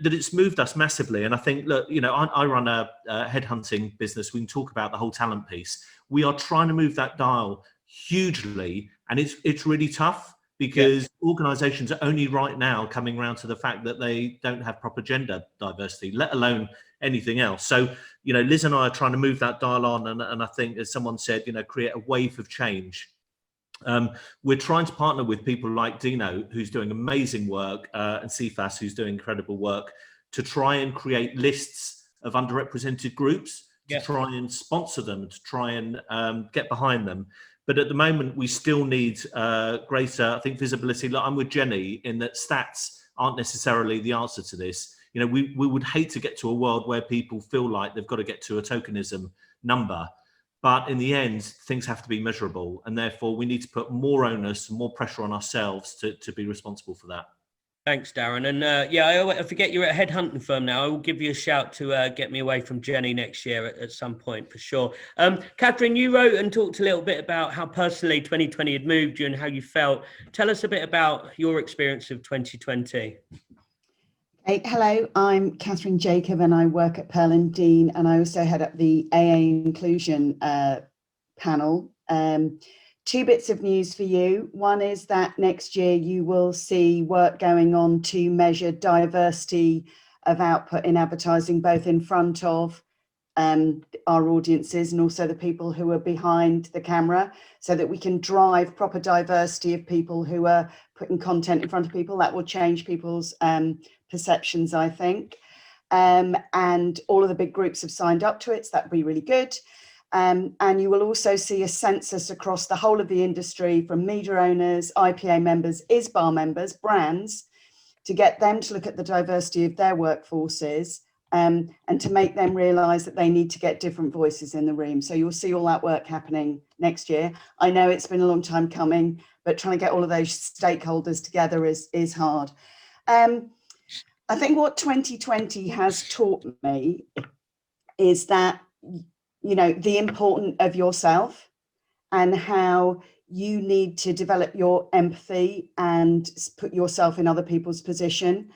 it's moved us massively. And I think, look, I run a headhunting business. We can talk about the whole talent piece. We are trying to move that dial hugely, and it's really tough, because organizations are only right now coming around to the fact that they don't have proper gender diversity, let alone anything else. So, Liz and I are trying to move that dial on, and I think, as someone said, create a wave of change. We're trying to partner with people like Dino, who's doing amazing work, and CFAS, who's doing incredible work, to try and create lists of underrepresented groups, to try and sponsor them, to try and get behind them. But at the moment, we still need greater, I think, visibility. Like, I'm with Jenny in that stats aren't necessarily the answer to this. We would hate to get to a world where people feel like they've got to get to a tokenism number. But in the end, things have to be measurable, and therefore we need to put more onus and more pressure on ourselves to be responsible for that. Thanks, Darren. And I forget you're at a headhunting firm now. I will give you a shout to get me away from Jenny next year at some point, for sure. Kathryn, you wrote and talked a little bit about how personally 2020 had moved you and how you felt. Tell us a bit about your experience of 2020. Hey, hello, I'm Kathryn Jacob and I work at Pearl & Dean, and I also head up the AA inclusion panel. Two bits of news for you. One is that next year you will see work going on to measure diversity of output in advertising, both in front of our audiences and also the people who are behind the camera, so that we can drive proper diversity of people who are putting content in front of people. That will change people's perceptions, I think. And all of the big groups have signed up to it, so that'd be really good. And you will also see a census across the whole of the industry, from media owners, IPA members, ISBAR members, brands, to get them to look at the diversity of their workforces, and to make them realise that they need to get different voices in the room. So you'll see all that work happening next year. I know it's been a long time coming, but trying to get all of those stakeholders together is hard. I I think what 2020 has taught me is that, you know, the importance of yourself and how you need to develop your empathy and put yourself in other people's position.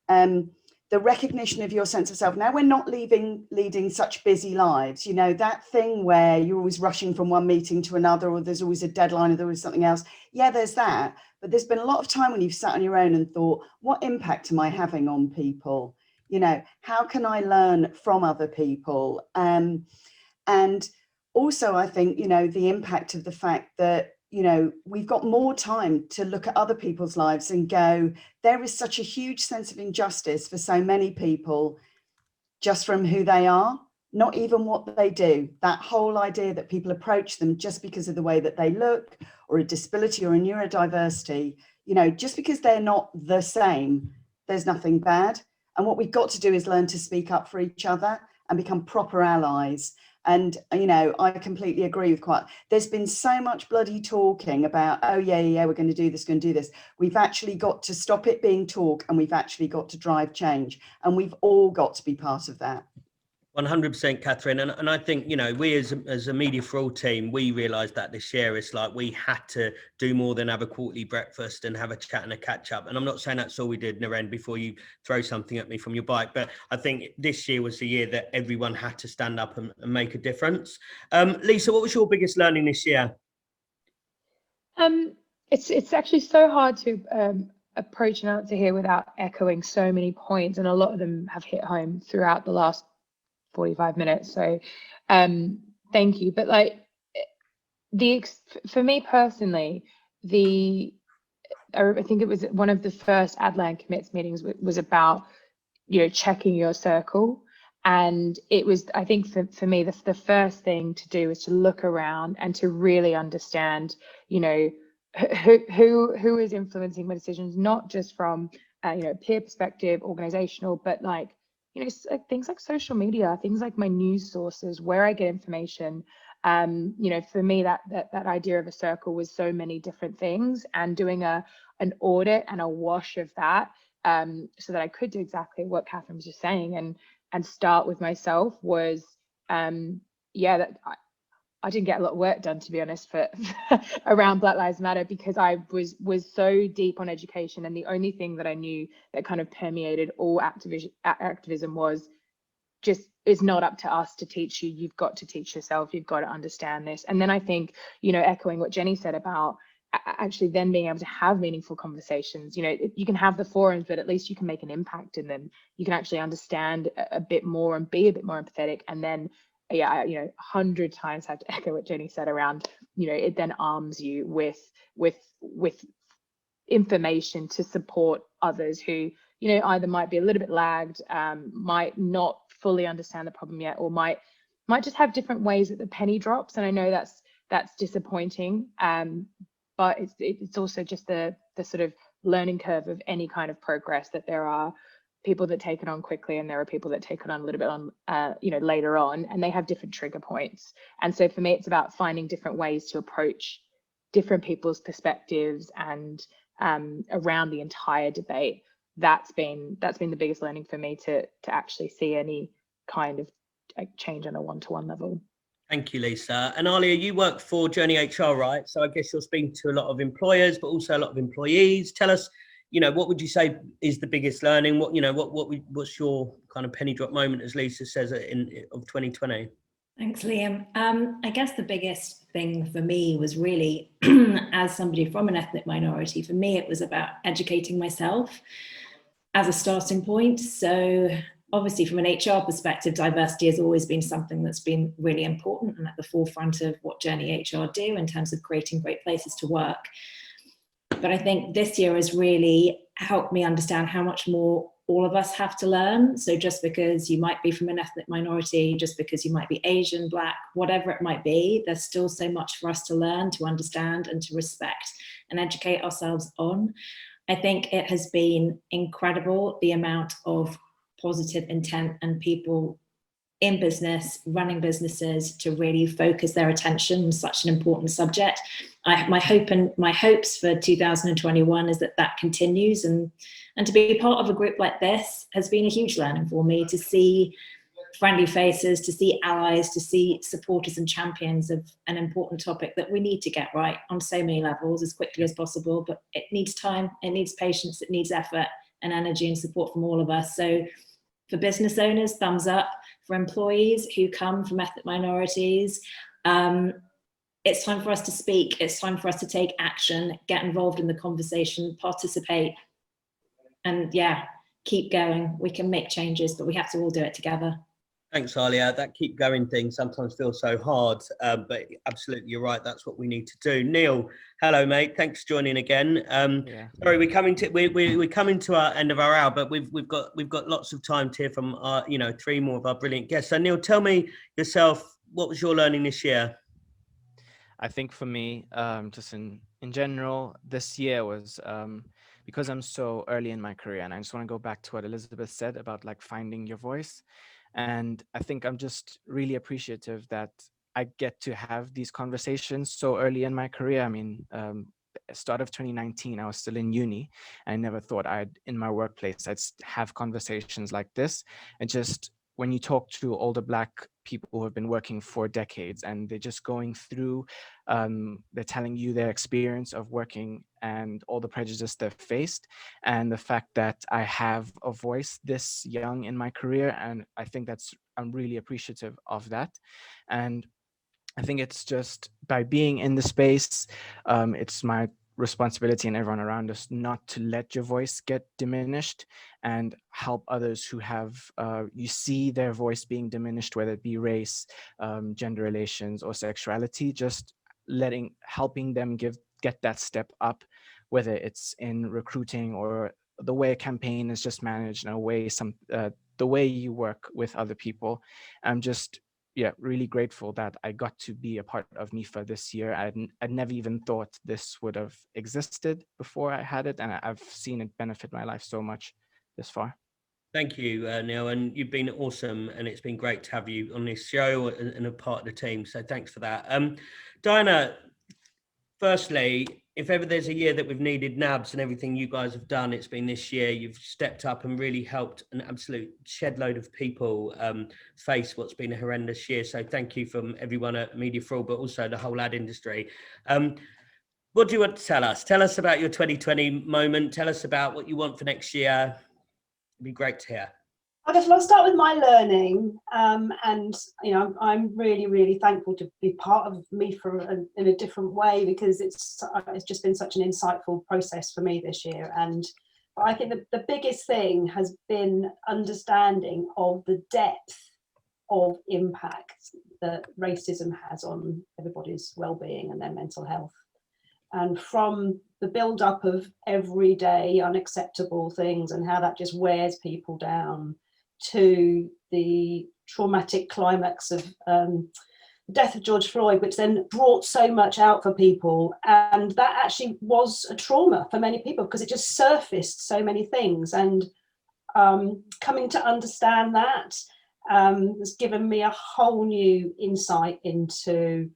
The recognition of your sense of self. Now we're not leading such busy lives, you know, that thing where you're always rushing from one meeting to another, or there's always a deadline, or there is something else. Yeah, there's that. But there's been a lot of time when you've sat on your own and thought, what impact am I having on people? You know, how can I learn from other people? And also, I think, you know, the impact of the fact that, you know, we've got more time to look at other people's lives and go, there is such a huge sense of injustice for so many people just from who they are, not even what they do. That whole idea that people approach them just because of the way that they look, or a disability or a neurodiversity, you know, just because they're not the same, there's nothing bad. And what we've got to do is learn to speak up for each other and become proper allies. And, you know, I completely agree with there's been so much bloody talking about, oh, yeah, we're going to do this, We've actually got to stop it being talk, and we've actually got to drive change. And we've all got to be part of that. 100%, Kathryn. And I think, you know, we as a Media for All team, we realised that this year it's like we had to do more than have a quarterly breakfast and have a chat and a catch up. And I'm not saying that's all we did, Naren, before you throw something at me from your bike, but I think this year was the year that everyone had to stand up and make a difference. Lisa, what was your biggest learning this year? It's actually so hard to approach an answer here without echoing so many points, and a lot of them have hit home throughout the last 45 minutes. So thank you. But like for me personally, I think it was one of the first Addai Commits meetings was about, you know, checking your circle. And it was, I think for me, the first thing to do is to look around and to really understand, you know, who is influencing my decisions, not just from, you know, peer perspective, organizational, but like, you know, things like social media, things like my news sources, where I get information. You know, for me, that idea of a circle was so many different things, and doing an audit and a wash of that, so that I could do exactly what Kathryn was just saying, and start with myself was, yeah, that I didn't get a lot of work done, to be honest, for around Black Lives Matter, because I was so deep on education, and the only thing that I knew that kind of permeated all activism was just, it's not up to us to teach you. You've got to teach yourself. You've got to understand this. And then I think, you know, echoing what Jenny said about actually then being able to have meaningful conversations. You know, you can have the forums, but at least you can make an impact in them. You can actually understand a bit more and be a bit more empathetic. And then, yeah, you know, 100 times have to echo what Jenny said around, you know, it then arms you with information to support others who, you know, either might be a little bit lagged, might not fully understand the problem yet, or might just have different ways that the penny drops. And I know that's disappointing, but it's also just the sort of learning curve of any kind of progress, that there are people that take it on quickly and there are people that take it on a little bit on, you know, later on, and they have different trigger points. And so for me, it's about finding different ways to approach different people's perspectives and around the entire debate. That's been the biggest learning for me, to actually see any kind of change on a one-to-one level. Thank you, Lisa. And Aliya, you work for Journey HR, right? So I guess you're speaking to a lot of employers, but also a lot of employees. Tell us, you know, what would you say is the biggest learning? What's your kind of penny drop moment, as Lisa says, of 2020? Thanks, Liam. I guess the biggest thing for me was really, as somebody from an ethnic minority, for me, it was about educating myself as a starting point. So obviously from an HR perspective, diversity has always been something that's been really important and at the forefront of what Journey HR do in terms of creating great places to work. But I think this year has really helped me understand how much more all of us have to learn. So just because you might be from an ethnic minority, just because you might be Asian, Black, whatever it might be, there's still so much for us to learn, to understand, and to respect and educate ourselves on. I think it has been incredible, the amount of positive intent and people in business, running businesses, to really focus their attention on such an important subject. My hopes for 2021 is that continues, and to be part of a group like this has been a huge learning for me, to see friendly faces, to see allies, to see supporters and champions of an important topic that we need to get right on so many levels as quickly as possible. But it needs time, it needs patience, it needs effort and energy and support from all of us. So for business owners, thumbs up. For employees who come from ethnic minorities, it's time for us to speak. It's time for us to take action, get involved in the conversation, participate, and yeah, keep going. We can make changes, but we have to all do it together. Thanks, Aliya. That keep going thing sometimes feels so hard, but absolutely, you're right. That's what we need to do. Niel, hello, mate. Thanks for joining again. Sorry, we're coming to our end of our hour, but we've got lots of time to hear from our, 3 more of our brilliant guests. So, Niel, tell me yourself, what was your learning this year? I think for me, just in general, this year was because I'm so early in my career, and I just want to go back to what Elizabeth said about like finding your voice. And I think I'm just really appreciative that I get to have these conversations so early in my career. I mean, start of 2019, I was still in uni. I never thought in my workplace, I'd have conversations like this. And just when you talk to older Black people who have been working for decades and they're just going through, they're telling you their experience of working and all the prejudice they've faced, and the fact that I have a voice this young in my career, and I think I'm really appreciative of that. And I think it's just by being in the space, it's my responsibility and everyone around us not to let your voice get diminished, and help others who have, you see their voice being diminished, whether it be race, gender relations or sexuality, just helping them get that step up, whether it's in recruiting or the way a campaign is just managed, in a way, the way you work with other people. I'm just really grateful that I got to be a part of MEFA this year. I'd never even thought this would have existed before I had it, and I've seen it benefit my life so much this far. Thank you, Niel, and you've been awesome, and it's been great to have you on this show and a part of the team, so thanks for that. Diana, firstly, if ever there's a year that we've needed NABS and everything you guys have done, it's been this year. You've stepped up and really helped an absolute shed load of people face what's been a horrendous year. So thank you from everyone at Media for All, but also the whole ad industry. What do you want to tell us? Tell us about your 2020 moment. Tell us about what you want for next year. It'd be great to hear. I guess I'll start with my learning, and I'm really, really thankful to be part of MEFA in a different way, because it's just been such an insightful process for me this year. And I think the biggest thing has been understanding of the depth of impact that racism has on everybody's well-being and their mental health. And from the build-up of everyday unacceptable things and how that just wears people down, to the traumatic climax of the death of George Floyd, which then brought so much out for people. And that actually was a trauma for many people, because it just surfaced so many things. And coming to understand that has given me a whole new insight into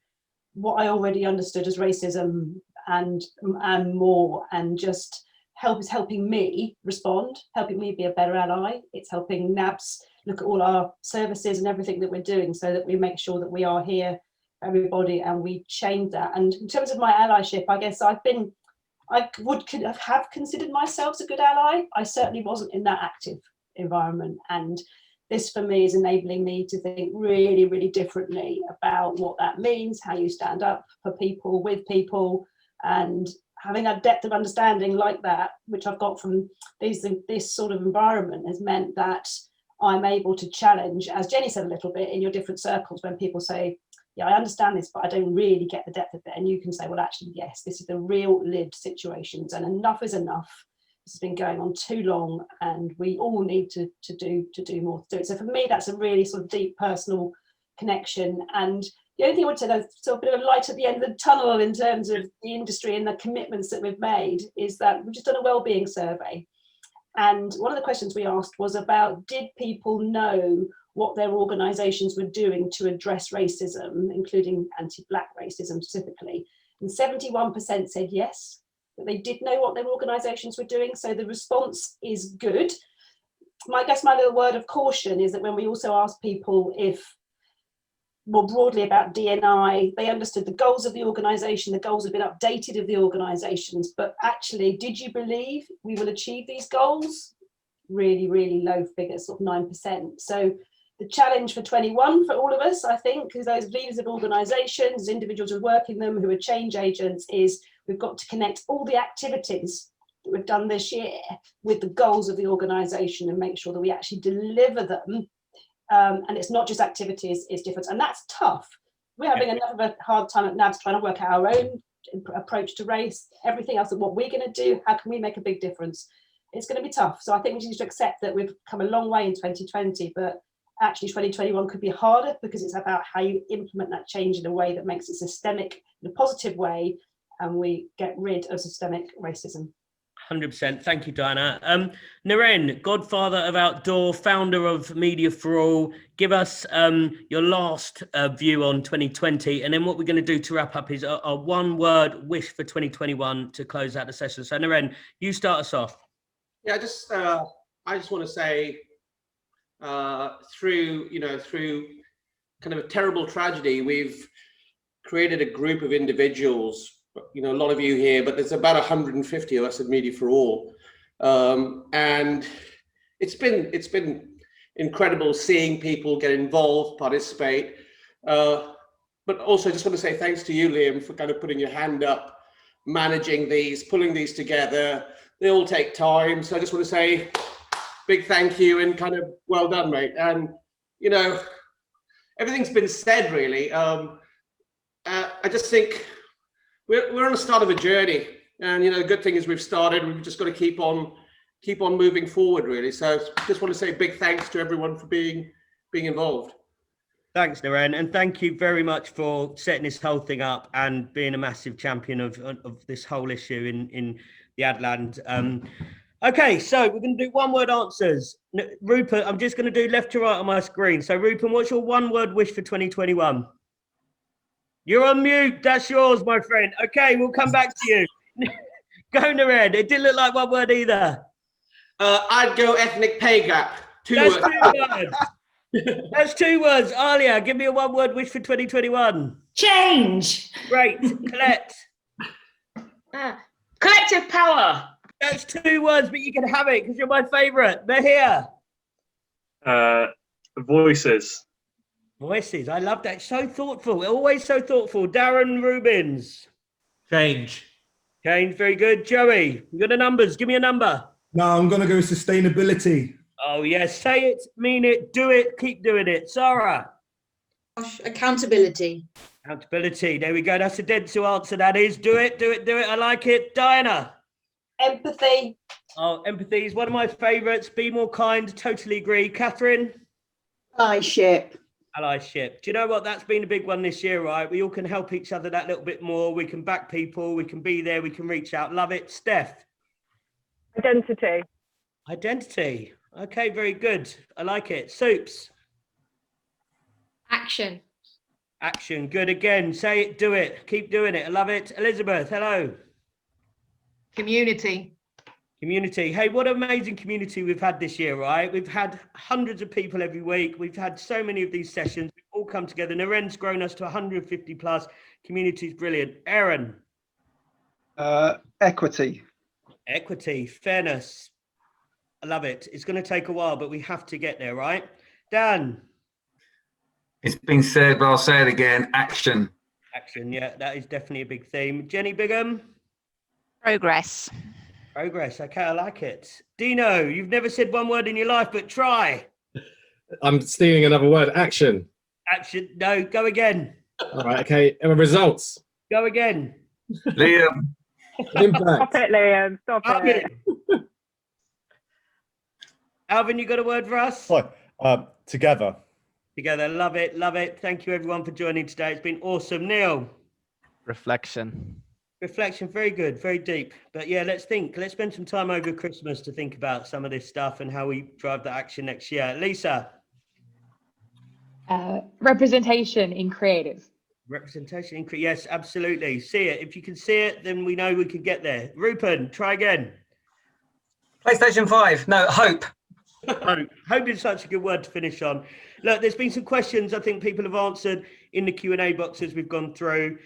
what I already understood as racism and more, and just helping me respond, helping me be a better ally. It's helping NABS look at all our services and everything that we're doing, so that we make sure that we are here for everybody and we change that. And in terms of my allyship, I guess I could have considered myself a good ally. I certainly wasn't in that active environment, and this for me is enabling me to think really, really differently about what that means, how you stand up for people, with people, and having a depth of understanding like that, which I've got from this sort of environment, has meant that I'm able to challenge, as Jenny said a little bit, in your different circles, when people say, yeah, I understand this, but I don't really get the depth of it. And you can say, well, actually, yes, this is the real lived situations, and enough is enough. This has been going on too long, and we all need to do more to do it. So for me, that's a really sort of deep personal connection. And the only thing I would say, there's sort of a bit of a light at the end of the tunnel in terms of the industry and the commitments that we've made, is that we've just done a wellbeing survey. And one of the questions we asked was about, did people know what their organisations were doing to address racism, including anti-Black racism specifically. And 71% said yes, that they did know what their organisations were doing. So the response is good. I guess my little word of caution is that when we also ask people if, more broadly about D&I, they understood the goals of the organisation, the goals have been updated of the organisations, but actually, did you believe we will achieve these goals? Really, really low figures, sort of 9%. So the challenge for 21 for all of us, I think, as those leaders of organisations, individuals who work in them, who are change agents, is we've got to connect all the activities that we've done this year with the goals of the organisation and make sure that we actually deliver them. And it's not just activities, it's different. And that's tough. We're having enough of a hard time at NABS trying to work out our own approach to race, everything else, and what we're going to do, how can we make a big difference? It's going to be tough. So I think we need to accept that we've come a long way in 2020, but actually 2021 could be harder because it's about how you implement that change in a way that makes it systemic in a positive way, and we get rid of systemic racism. 100%. Thank you, Diana. Naren, godfather of outdoor, founder of Media for All, give us your last view on 2020, and then what we're going to do to wrap up is a one-word wish for 2021 to close out the session. So, Naren, you start us off. Yeah, I just want to say, through kind of a terrible tragedy, we've created a group of individuals. A lot of you here, but there's about 150 of us at Media for All, and it's been incredible seeing people get involved, participate, but also just want to say thanks to you, Liam, for kind of putting your hand up, managing these, pulling these together. They all take time, so I just want to say big thank you and kind of well done, mate. And everything's been said really. I just think we're on the start of a journey, and the good thing is we've started. We've just got to keep on moving forward, really. So just want to say big thanks to everyone for being involved. Thanks, Naren, and thank you very much for setting this whole thing up and being a massive champion of this whole issue in the Adland. Okay, so we're going to do one-word answers. Rupert, I'm just going to do left to right on my screen. So, Rupert, what's your one-word wish for 2021? You're on mute. That's yours, my friend. Okay, we'll come back to you. Go, Naren. It didn't look like one word either. I'd go ethnic pay gap. That's 2 words. That's 2 words. Aliya, give me a one-word wish for 2021. Change. Great. Collette. Collective power. That's 2 words, but you can have it because you're my favourite. Mihir. Voices. Voices. I love that. So thoughtful. Always so thoughtful. Daren Rubins. Change. Change. Very good. Joey, you got the numbers. Give me a number. No, I'm going to go sustainability. Oh, yes. Say it, mean it, do it, keep doing it. Sarah. Accountability. Accountability. There we go. That's a dead to answer. That is. Do it, do it, do it. I like it. Diana. Empathy. Oh, empathy is one of my favourites. Be more kind. Totally agree. Kathryn. Allyship. Allyship. Do you know what? That's been a big one this year, right? We all can help each other that little bit more. We can back people. We can be there. We can reach out. Love it. Steph. Identity. Identity. Okay, very good. I like it. Soups. Action. Action. Good again. Say it, do it. Keep doing it. I love it. Elizabeth, hello. Community. Community. Hey, what an amazing community we've had this year, right? We've had hundreds of people every week. We've had so many of these sessions. We've all come together. Naren's grown us to 150 plus. Community's brilliant. Aaron. Equity. Equity. Fairness. I love it. It's going to take a while, but we have to get there, right? Dan. It's been said, but I'll say it again. Action. Action. Yeah, that is definitely a big theme. Jenny Bigham. Progress. Progress. Okay, I like it. Dino, you've never said one word in your life, but try. I'm stealing another word. Action. Action. No, go again. All right. Okay. Results. Go again. Liam. Impact. Stop it, Liam. Stop it. Alvin, you got a word for us? Together. Together. Love it. Love it. Thank you, everyone, for joining today. It's been awesome. Neil. Reflection. Reflection. Very good. Very deep. But yeah, let's think. Let's spend some time over Christmas to think about some of this stuff and how we drive that action next year. Lisa. Representation in creative. Representation in yes, absolutely. See it. If you can see it, then we know we can get there. Rupen, try again. PlayStation 5. No, hope. Hope is such a good word to finish on. Look, there's been some questions I think people have answered in the Q&A box as we've gone through.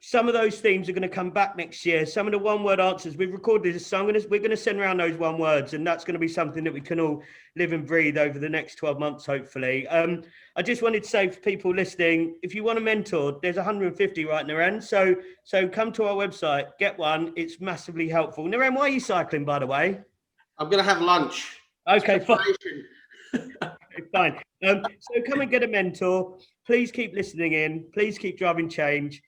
Some of those themes are going to come back next year. Some of the one-word answers we've recorded this, so we're going to send around those one words, and that's going to be something that we can all live and breathe over the next 12 months, hopefully. I just wanted to say for people listening, if you want a mentor, there's 150 right, Naren. So come to our website, get one. It's massively helpful. Naren, why are you cycling, by the way? I'm going to have lunch. Okay, fine. Fine. So come and get a mentor. Please keep listening in. Please keep driving change.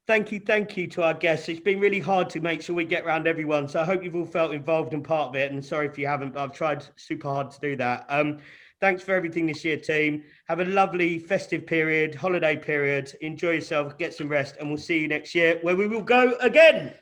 Thank you to our guests. It's been really hard to make sure we get around everyone. So I hope you've all felt involved and part of it. And sorry if you haven't, but I've tried super hard to do that. Thanks for everything this year, team. Have a lovely festive period, holiday period. Enjoy yourself, get some rest, and we'll see you next year where we will go again.